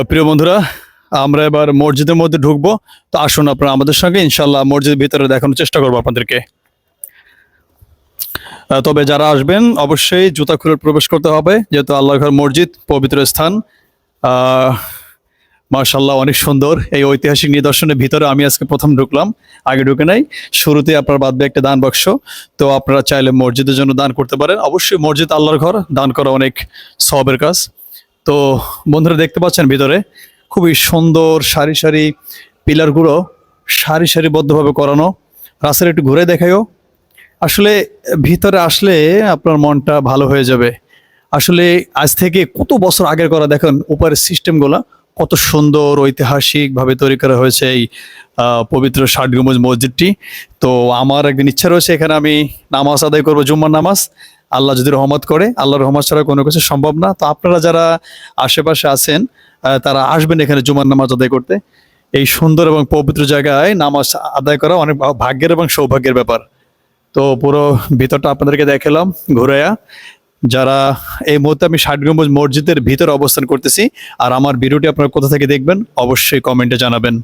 প্রিয় বন্ধুরা, আমরা এবার মসজিদের মধ্যে ঢুকবো। তো আসুন আপনারা আমাদের সঙ্গে ইনশাল্লাহ মসজিদের ভিতরে দেখানোর চেষ্টা করবো আপনাদেরকে। তবে যারা আসবেন অবশ্যই জুতা খুলে প্রবেশ করতে হবে, যেহেতু আল্লাহর ঘর মসজিদ পবিত্র স্থান। আহ মাশাল্লাহ, অনেক সুন্দর এই ঐতিহাসিক নিদর্শনের ভিতরে আমি আজকে প্রথম ঢুকলাম, আগে ঢুকে নাই। শুরুতে আপনার বাদবে একটা দান বাক্স, তো আপনারা চাইলে মসজিদের জন্য দান করতে পারেন। অবশ্যই মসজিদ আল্লাহর ঘর, দান করা অনেক সওয়াবের কাজ। তো বন্ধুরা দেখতে পাচ্ছেন ভিতরে খুবই সুন্দর সারি সারি পিলারগুলো সারি সারিবদ্ধভাবে করানো। রাস্তাটা একটু ঘুরে দেখায়ও। আসলে ভিতরে আসলে আপনার মনটা ভালো হয়ে যাবে। আসলে আজ থেকে কত বছর আগের করা, দেখেন উপরের সিস্টেমগুলো কত সুন্দর ঐতিহাসিকভাবে তৈরি করা হয়েছে এই পবিত্র ষাট গম্বুজ মসজিদটি। তো আমার একদিন ইচ্ছা রয়েছে এখানে আমি নামাজ আদায় করবো, জুম্মার নামাজ। আল্লাহ যদি রহমত করে, আল্লাহর রহমত ছাড়া কোনো কিছু সম্ভব না। তো আপনারা যারা আশেপাশে আছেন তারা আসবেন এখানে জুম্মার নামাজ আদায় করতে। এই সুন্দর এবং পবিত্র জায়গায় নামাজ আদায় করা অনেক ভাগ্যের এবং সৌভাগ্যের ব্যাপার। তো পুরো ভিতরটা আপনাদেরকে দেখালাম ঘুরাইয়া। যারা এই মুহূর্তে আমি ষাট গম্বুজ মসজিদের ভিতরে অবস্থান করতেছি, আর আমার ভিডিওটি আপনারা কোথা থেকে দেখবেন অবশ্যই কমেন্টে জানাবেন।